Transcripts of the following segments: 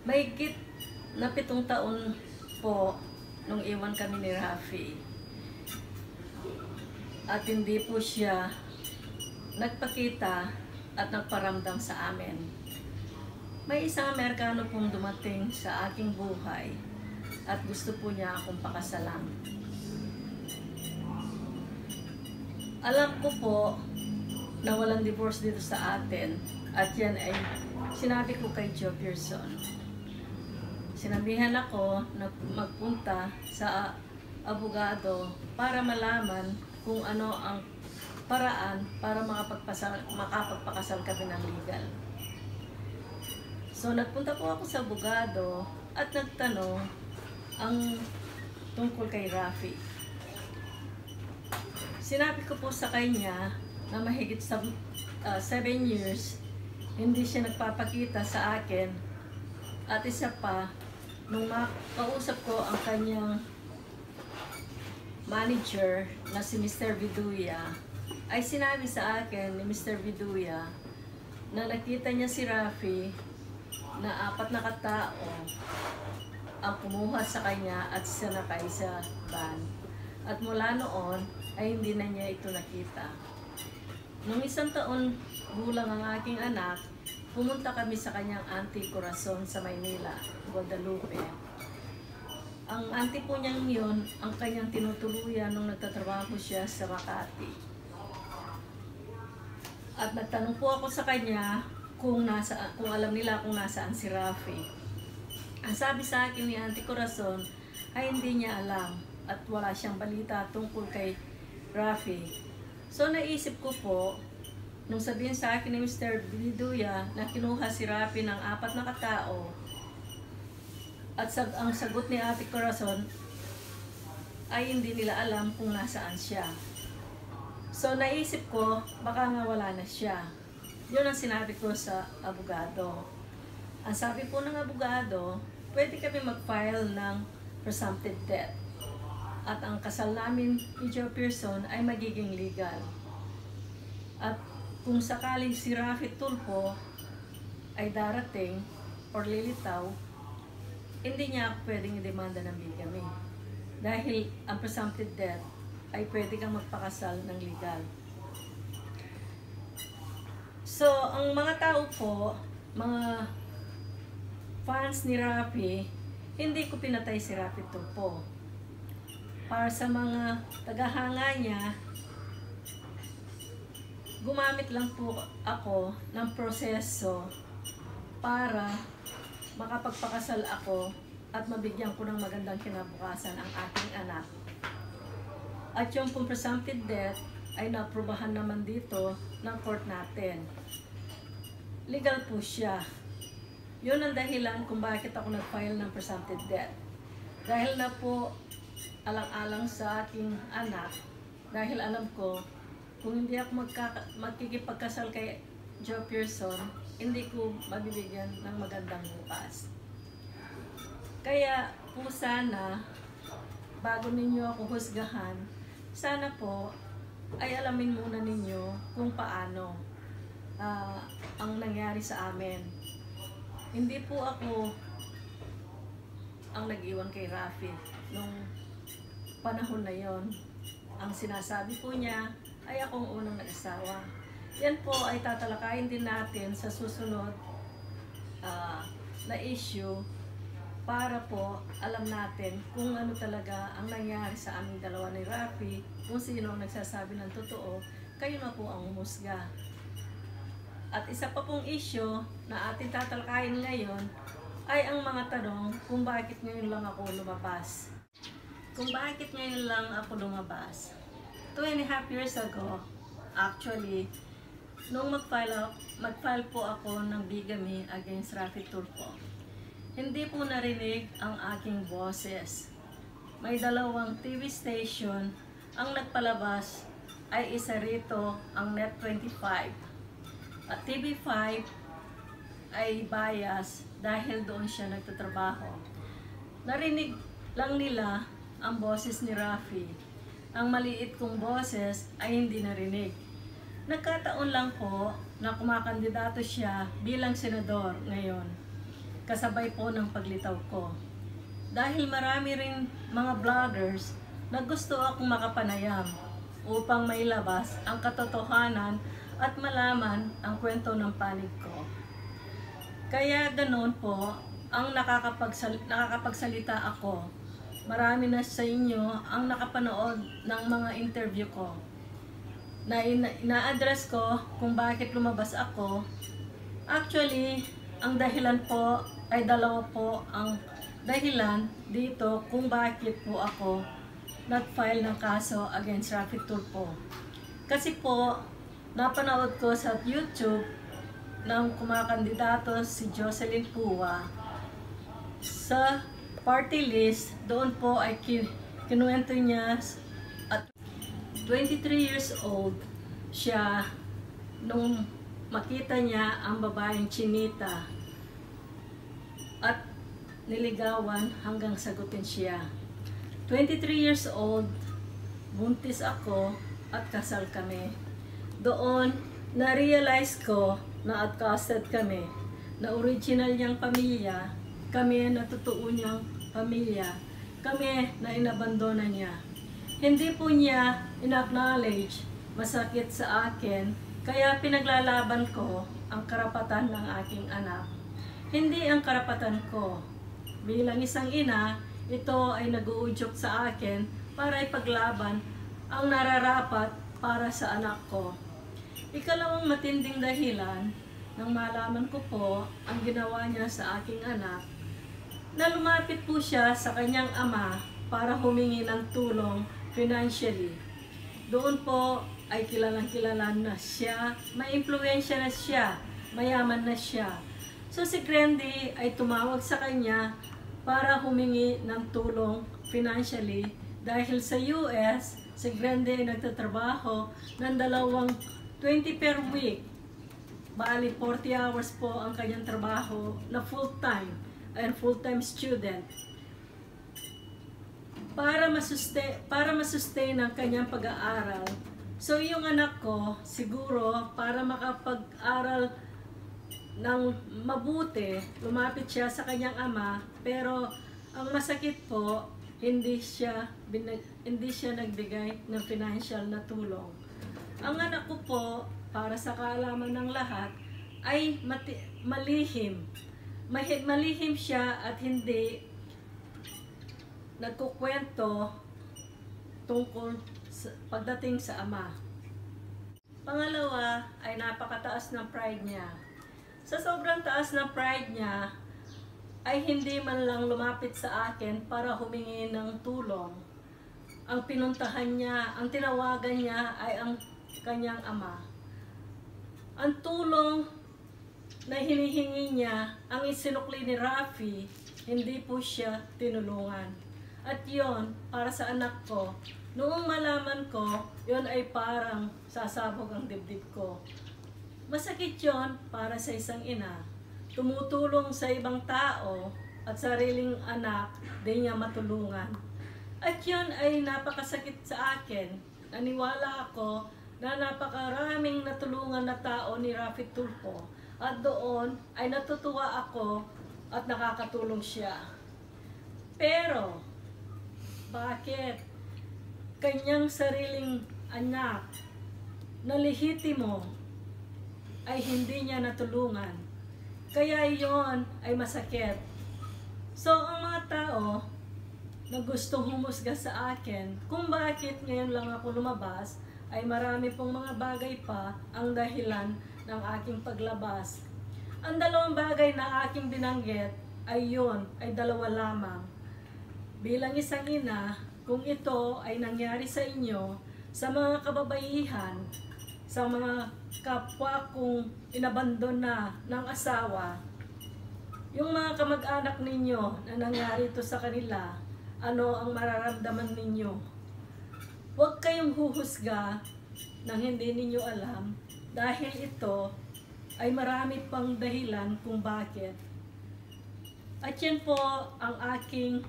Mahigit na 7 taon po nung iwan kami ni Rafi. At hindi po siya nagpakita at nagparamdam sa amin. May isang Amerikano pong dumating sa aking buhay at gusto po niya akong pakasalan. Alam ko po na walang divorce dito sa atin at yan ay sinabi ko kay Joe Pearson. Sinabihan ako na magpunta sa abogado para malaman kung ano ang paraan para makapagpakasal kami ng legal. So nagpunta po ako sa abogado at nagtanong ang tungkol kay Rafi. Sinabi ko po sa kanya na mahigit sa 7 years hindi siya nagpapakita sa akin, at isa pa nung makausap ko ang kanyang manager na si Mr. Viduya, ay sinabi sa akin ni Mr. Viduya na nakita niya si Rafi na 4 na katao ang kumuha sa kanya at sinakay sa van. At mula noon ay hindi na niya ito nakita. Nung 1 taon gulang ang aking anak, pumunta kami sa kanyang Auntie Corazon sa Maynila, Guadalupe. Ang auntie po niyang yun, ang kanyang tinutuluyan nung nagtatrabaho siya sa Makati. At nagtanong po ako sa kanya kung alam nila kung nasaan si Rafi. Ang sabi sa akin ni Auntie Corazon ay hindi niya alam at wala siyang balita tungkol kay Rafi. So naisip ko po, nung sabihin sa akin ni Mr. Viduya na kinuha si Rafi ng 4 na katao, at ang sagot ni Ate Corazon ay hindi nila alam kung nasaan siya. So naisip ko, baka nga wala na siya. Yun ang sinabi ko sa abogado. Ang sabi po ng abogado, pwede kami mag-file ng presumptive death. At ang kasal namin ni Joe Pearson ay magiging legal. At kung sakaling si Rafi Tulfo ay darating or lilitaw, hindi niya ako pwedeng i-demanda ng bigamy. Dahil ang presumptive death ay pwede kang magpakasal ng legal. So, ang mga tao po, mga fans ni Rafi, hindi ko pinatay si Rafi Tulfo. Para sa mga tagahanga niya, gumamit lang po ako ng proseso para makapagpakasal ako at mabigyan ko ng magandang kinabukasan ang aking anak. At yung presumptive death ay naaprubahan naman dito ng court natin. Legal po siya. Yun ang dahilan kung bakit ako nag-file ng presumptive death. Dahil na po alang-alang sa aking anak, dahil alam ko kung hindi ako magkikipagkasal kay Joe Pearson, hindi ko mabibigyan ng magandang bukas. Kaya po sana, bago ninyo ako husgahan, sana po ay alamin muna ninyo kung paano ang nangyari sa amin. Hindi po ako ang nag-iwan kay Rafi nung panahon na yon. Ang sinasabi po niya ay akong unang nag-asawa. Yan po ay tatalakayin din natin sa susunod na issue para po alam natin kung ano talaga ang nangyari sa aming dalawa ni Rafi, kung sino ang nagsasabi ng totoo, kayo na po ang humusga. At isa pa pong issue na ating tatalakayin ngayon ay ang mga tanong kung bakit ngayon lang ako lumabas. Kung bakit ngayon lang ako lumabas. 2.5 years ago, actually, nung mag-file po ako ng bigamy against Rafi Tulfo, hindi po narinig ang aking boses. May 2 TV station ang nagpalabas ay isa rito ang Net25. At TV5 ay bias dahil doon siya nagtatrabaho. Narinig lang nila ang boses ni Rafi. Ang maliit kong boses ay hindi narinig. Nagkataon lang po na kumakandidato siya bilang senador ngayon. kasabay po ng paglitaw ko. Dahil marami rin mga vloggers na gusto akong makapanayam upang mailabas ang katotohanan at malaman ang kwento ng panig ko. Kaya ganoon po ang nakakapagsalita ako. Marami na sa inyo ang nakapanood ng mga interview ko na ina-address ko kung bakit lumabas ako. Actually, ang dahilan po ay dalawa po ang dahilan dito kung bakit po ako nag-file ng kaso against Raffy Tulfo. Kasi po, napanood ko sa YouTube ng kumakandidato si Jocelyn Pua sa party list. Doon po ay kinuwento niya at 23 years old siya nung makita niya ang babaeng Chinita at niligawan hanggang sagutin siya. 23 years old, buntis ako at kasal kami. Doon, na-realize ko na outcasted kami, na original niyang pamilya, kami na totoo niyang pamilya, kami na inabandona niya. Hindi po niya in-acknowledge, masakit sa akin, kaya pinaglalaban ko ang karapatan ng aking anak. Hindi ang karapatan ko. Bilang isang ina, ito ay nag-uudyok sa akin para ipaglaban ang nararapat para sa anak ko. Ikalawang matinding dahilan nang malaman ko po ang ginawa niya sa aking anak, na lumapit po siya sa kanyang ama para humingi ng tulong financially. Doon po ay kilalang-kilala na siya, may impluwensya na siya, mayaman na siya. So si Grandy ay tumawag sa kanya para humingi ng tulong financially dahil sa US, si Grandy ay nagtatrabaho ng 20 per week. Bali, 40 hours po ang kanyang trabaho na full-time and full-time student. Para masustain ang kanyang pag-aaral. So yung anak ko, siguro para makapag-aral ng mabuti, lumapit siya sa kanyang ama, pero ang masakit po, hindi siya nagbigay ng financial na tulong. Ang anak ko po, para sa kaalaman ng lahat, ay malihim. Malihim siya at hindi nagkukwento tungkol pagdating sa ama. Pangalawa ay napakataas ng pride niya. Sa sobrang taas ng pride niya, ay hindi man lang lumapit sa akin para humingi ng tulong. Ang pinuntahan niya, ang tinawagan niya ay ang kanyang ama. Ang tulong na hinihingi niya, ang isinukli ni Raffy, hindi po siya tinulungan. At yon para sa anak ko, noong malaman ko, yon ay parang sasabog ang dibdib ko. Masakit yon para sa isang ina. Tumutulong sa ibang tao at sariling anak, di niya matulungan. At yon ay napakasakit sa akin. Naniwala ako na napakaraming natulungan na tao ni Raffy Tulfo. At doon ay natutuwa ako at nakakatulong siya. Pero, bakit kanyang sariling anak na lehitimo ay hindi niya natulungan? Kaya iyon ay masakit. So, ang mga tao na gustong humusga sa akin kung bakit ngayon lang ako lumabas, ay marami pong mga bagay pa ang dahilan ng aking paglabas. Ang dalawang bagay na aking binanggit ay yun, ay dalawa lamang. Bilang isang ina, kung ito ay nangyari sa inyo, sa mga kababaihan, sa mga kapwa kong inabandon na ng asawa, yung mga kamag-anak ninyo na nangyari ito sa kanila, ano ang mararamdaman ninyo? Huwag kayong huhusga nang hindi ninyo alam, dahil ito ay marami pang dahilan kung bakit. At yan po ang aking,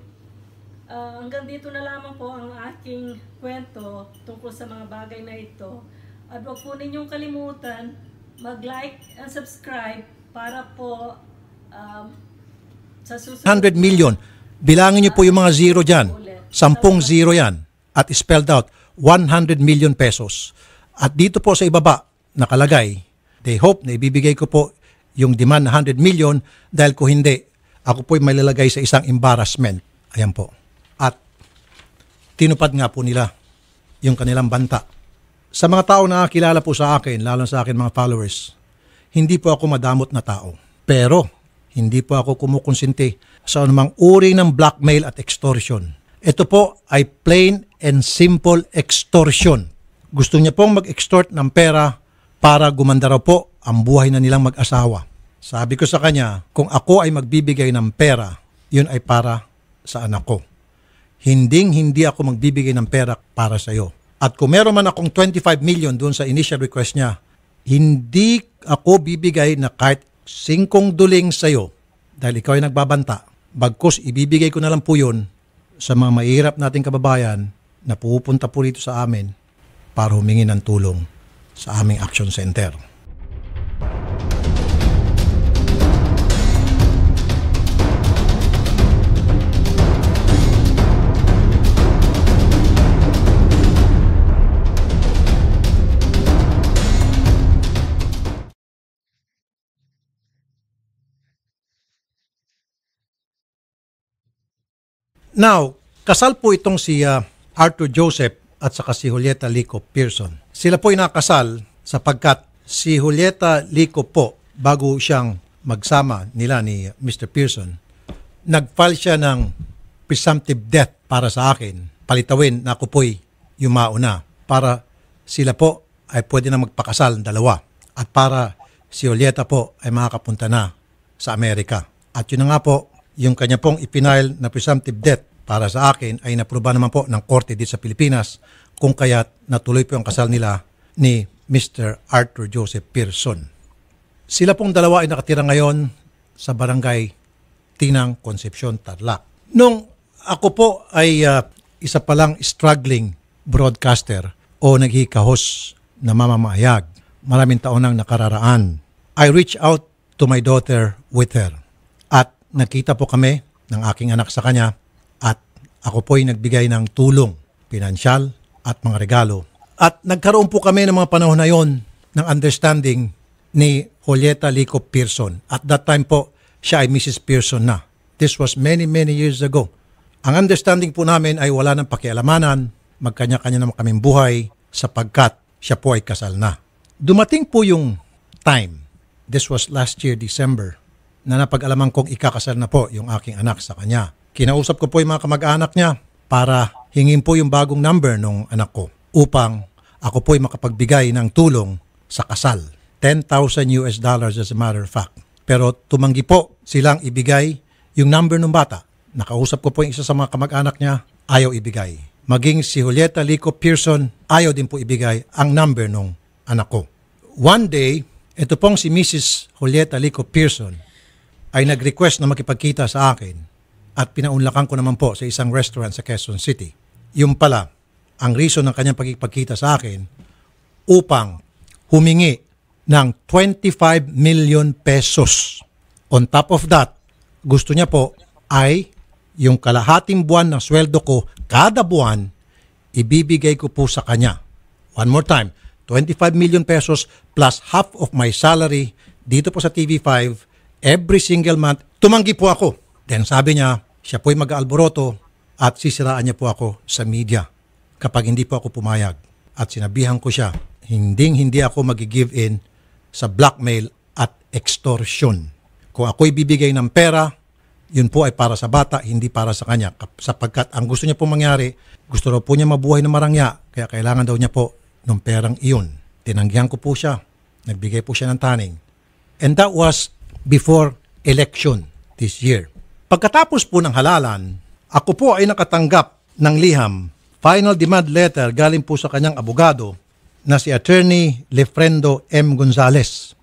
hanggang dito na lamang po ang aking kwento tungkol sa mga bagay na ito. At huwag po ninyong kalimutan mag-like and subscribe para po Sa susunod 100 million. Bilangin niyo po yung mga zero dyan. 10 zero yan. At spelled out, 100 million pesos. At dito po sa ibaba, nakalagay, they hope na ibibigay ko po yung demand na 100 million dahil kung hindi, ako po'y malalagay sa isang embarrassment. Ayan po. At tinupad nga po nila yung kanilang banta. Sa mga tao na kilala po sa akin, lalo sa akin mga followers, hindi po ako madamot na tao. Pero, hindi po ako kumukonsinti sa anumang uri ng blackmail at extortion. Ito po ay plain and simple extortion. Gusto niya pong mag-extort ng pera para gumanda raw po ang buhay na nilang mag-asawa. Sabi ko sa kanya, kung ako ay magbibigay ng pera, yun ay para sa anak ko. Hindi ako magbibigay ng pera para sa iyo. At kung meron man akong 25 million doon sa initial request niya, hindi ako bibigay na kahit 5 duling sa iyo dahil ikaw ay nagbabanta. Bagkus, ibibigay ko na lang po yun sa mga mahihirap nating kababayan na pupunta po rito sa amin para humingi ng tulong sa aming action center. Now, kasal po itong si Arthur Joseph at saka si Julieta Lico Pearson. Sila po ay nakasal sapagkat si Julieta Lico po, bago siyang magsama nila ni Mr. Pearson, nag-file siya ng presumptive death para sa akin. Palitawin na ako po'y yumao na para sila po ay pwede na magpakasal dalawa at para si Julieta po ay makakapunta na sa Amerika. At yun na nga po, yung kanya pong ipinail na presumptive death para sa akin ay napruba naman po ng korte dito sa Pilipinas kung kaya't natuloy po ang kasal nila ni Mr. Arthur Joseph Pearson. Sila pong dalawa ay nakatira ngayon sa barangay Tinang Concepcion, Tarlac. Nung ako po ay isa palang struggling broadcaster o naghikahos na mamamayag, maraming taon nang nakararaan, I reached out to my daughter with her. At nakita po kami ng aking anak sa kanya at ako po ay nagbigay ng tulong, pinansyal at mga regalo. At nagkaroon po kami ng mga panahon na yon ng understanding ni Julieta Lico Pearson. At that time po, siya ay Mrs. Pearson na. This was many years ago. Ang understanding po namin ay wala ng pakialamanan, magkanya-kanya naman kaming buhay sapagkat siya po ay kasal na. Dumating po yung time, this was last year, December, na napag-alaman kong ikakasal na po yung aking anak sa kanya. Kinausap ko po yung mga kamag-anak niya para hingin po yung bagong number ng anak ko upang ako po ay makapagbigay ng tulong sa kasal. $10,000 as a matter of fact. Pero tumanggi po silang ibigay yung number ng bata. Nakausap ko po yung isa sa mga kamag-anak niya, ayaw ibigay. Maging si Julieta Lico Pearson, ayaw din po ibigay ang number ng anak ko. One day, ito pong si Mrs. Julieta Lico Pearson ay nag-request na makipagkita sa akin at pinaunlakan ko naman po sa isang restaurant sa Quezon City. Yung pala, ang reason ng kanyang pagkipagkita sa akin upang humingi ng 25 million pesos. On top of that, gusto niya po ay yung kalahating buwan ng sweldo ko kada buwan, ibibigay ko po sa kanya. One more time, 25 million pesos plus half of my salary dito po sa TV5 every single month. Tumanggi po ako. Then sabi niya, siya po'y mag-aalboroto at sisiraan niya po ako sa media kapag hindi po ako pumayag. At sinabihan ko siya, hindi ako mag-give in sa blackmail at extortion. Kung ako'y bibigay ng pera, yun po ay para sa bata, hindi para sa kanya. Sapagkat ang gusto niya po mangyari, gusto raw po niya mabuhay na marangya, kaya kailangan daw niya po ng perang iyon. Tinanggihan ko po siya. Nagbigay po siya ng taning. And that was before election this year. Pagkatapos po ng halalan, ako po ay nakatanggap ng liham, final demand letter galing po sa kanyang abogado na si Attorney Lefrendo M. Gonzales.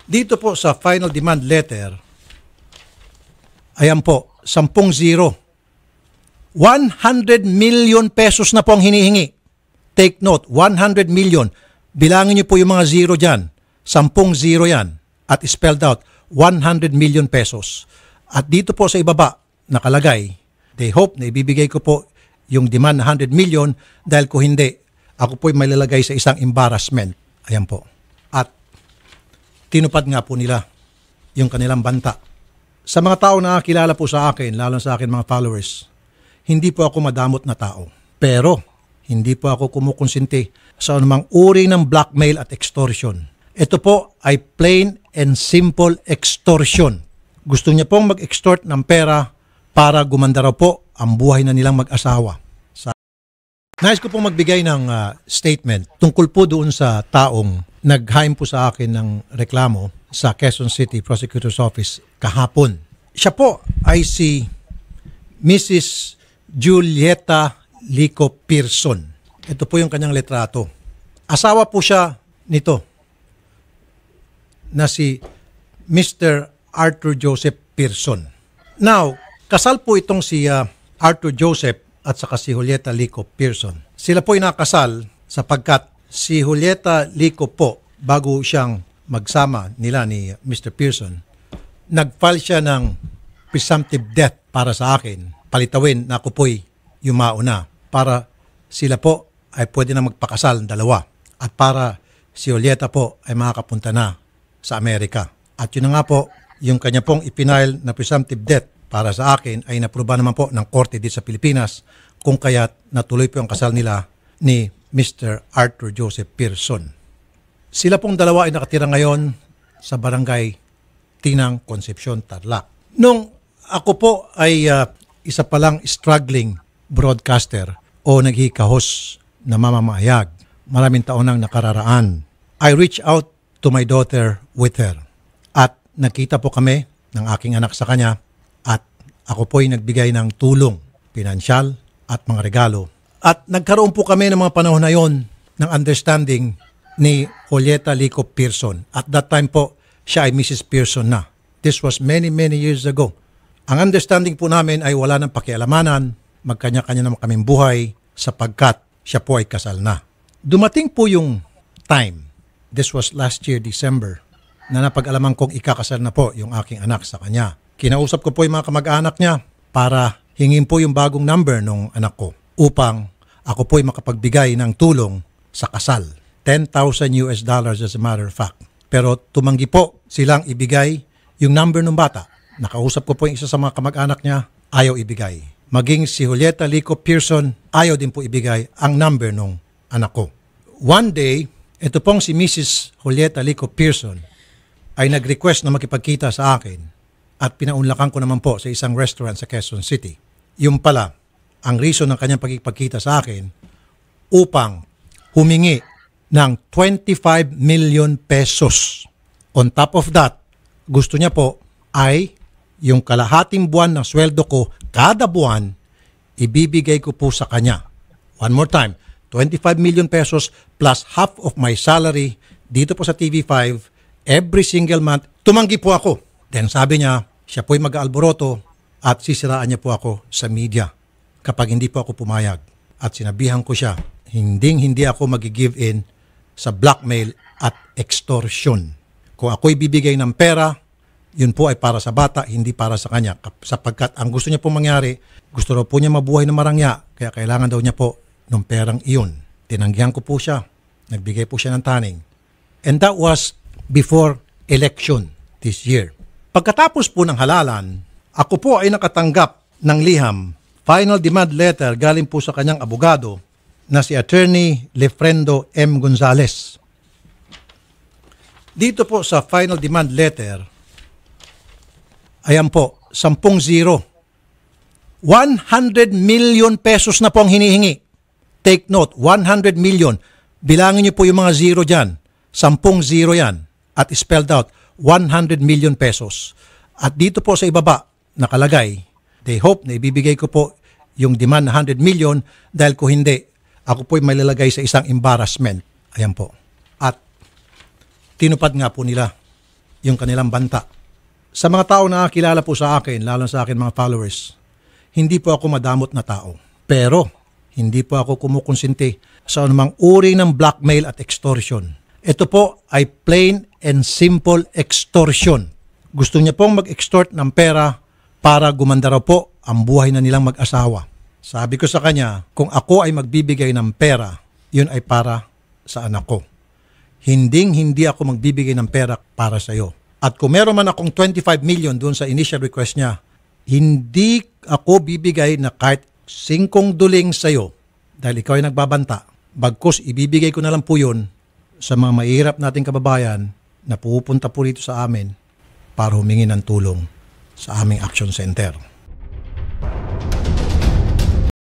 Dito po sa final demand letter, ayan po, 10 zero. 100 million pesos na po ang hinihingi. Take note, 100 million. Bilangin niyo po yung mga zero dyan. 10 zero yan. At spelled out, 100 million pesos. At dito po sa ibaba, nakalagay, they hope na ibibigay ko po yung demand na 100 million dahil kung hindi, ako po'y malalagay sa isang embarrassment. Ayan po. At tinupad nga po nila yung kanilang banta. Sa mga tao na kilala po sa akin, lalo sa akin mga followers, hindi po ako madamot na tao. Pero, hindi po ako kumukonsinti sa anumang uri ng blackmail at extortion. Ito po ay plain and simple extortion. Gusto niya pong mag-extort ng pera para gumanda raw po ang buhay na nilang mag-asawa. Nais ko pong magbigay ng statement tungkol po doon sa taong nag-haim po sa akin ng reklamo sa Quezon City Prosecutor's Office kahapon. Siya po ay si Mrs. Julieta Lico Pearson. Ito po yung kanyang litrato. Asawa po siya nito na si Mr. Arthur Joseph Pearson. Now, kasal po itong si Arthur Joseph at saka si Julieta Lico Pearson. Sila po ay nakasal sapagkat si Julieta Lico po, bago siyang magsama nila ni Mr. Pearson, nag-file siya ng presumptive death para sa akin. Palitawin na ako po'y yumao na para sila po ay pwede na magpakasal ng dalawa at para si Julieta po ay makakapunta na sa Amerika. At yun na nga po, yung kanya pong ipinail na presumptive death para sa akin ay napruba naman po ng korte dito sa Pilipinas kung kaya't natuloy po ang kasal nila ni Mr. Arthur Joseph Pearson. Sila pong dalawa ay nakatira ngayon sa barangay Tinang, Concepcion, Tarlac. Nung ako po ay isa palang struggling broadcaster o naghikahos na mamamayag, maraming taon nang nakararaan, I reached out to my daughter with her. At nakita po kami ng aking anak sa kanya at ako po ay nagbigay ng tulong, pinansyal at mga regalo. At nagkaroon po kami ng mga panahon na yon ng understanding ni Julieta Lico Pearson. At that time po, siya ay Mrs. Pearson na. This was many years ago. Ang understanding po namin ay wala ng pakialamanan, magkanya-kanya naman kaming buhay sapagkat siya po ay kasal na. Dumating po yung time, this was last year December, na napag-alaman kong ikakasal na po yung aking anak sa kanya. Kinausap ko po yung mga kamag-anak niya para hingin po yung bagong number ng anak ko upang ako po ay makapagbigay ng tulong sa kasal. $10,000 as a matter of fact. Pero tumanggi po silang ibigay yung number ng bata. Nakausap ko po yung isa sa mga kamag-anak niya, ayaw ibigay. Maging si Julieta Lico Pearson, ayaw din po ibigay ang number ng anak ko. One day, ito pong si Mrs. Julieta Lico Pearson ay nag-request na makipagkita sa akin at pinaunlakan ko naman po sa isang restaurant sa Quezon City. Yung pala, ang reason ng kanyang pagkipagkita sa akin upang humingi ng 25 million pesos. On top of that, gusto niya po ay yung kalahating buwan ng sweldo ko kada buwan, ibibigay ko po sa kanya. One more time, 25 million pesos plus half of my salary dito po sa TV5 every single month. Tumanggi po ako. Then sabi niya, siya po'y mag-aalboroto at sisiraan niya po ako sa media kapag hindi po ako pumayag. At sinabihan ko siya, hindi ako mag-give in sa blackmail at extortion. Kung ako'y bibigay ng pera, yun po ay para sa bata, hindi para sa kanya. Sapagkat ang gusto niya po mangyari, gusto raw po niya mabuhay na marangya, kaya kailangan daw niya po ng perang iyon. Tinanggihan ko po siya. Nagbigay po siya ng taning. And that was before election this year. Pagkatapos po ng halalan, ako po ay nakatanggap ng liham, final demand letter galing po sa kanyang abogado na si Attorney Lefrendo M. Gonzales. Dito po sa final demand letter, ayan po, 10 zero. 100 million pesos na po ang hinihingi. Take note, 100 million. Bilangin niyo po yung mga zero dyan. 10 zero yan. At spelled out, 100 million pesos. At dito po sa ibaba, nakalagay, they hope na ibibigay ko po yung demand na 100 million dahil kung hindi, ako po'y malalagay sa isang embarrassment. Ayan po. At tinupad nga po nila yung kanilang banta. Sa mga tao na kilala po sa akin, lalo sa akin mga followers, hindi po ako madamot na tao. Pero, hindi po ako kumukonsinti sa anumang uri ng blackmail at extortion. Ito po ay plain and simple extortion. Gusto niya pong mag-extort ng pera para gumanda raw po ang buhay na nilang mag-asawa. Sabi ko sa kanya, kung ako ay magbibigay ng pera, yun ay para sa anak ko. Hindi ako magbibigay ng pera para sa iyo. At kung meron man akong 25 million doon sa initial request niya, hindi ako bibigay na kahit 5 duling sa iyo dahil ikaw ay nagbabanta. Bagkus, ibibigay ko na lang po yun sa mga mahirap nating kababayan na pupunta po rito sa amin para humingi ng tulong sa aming action center.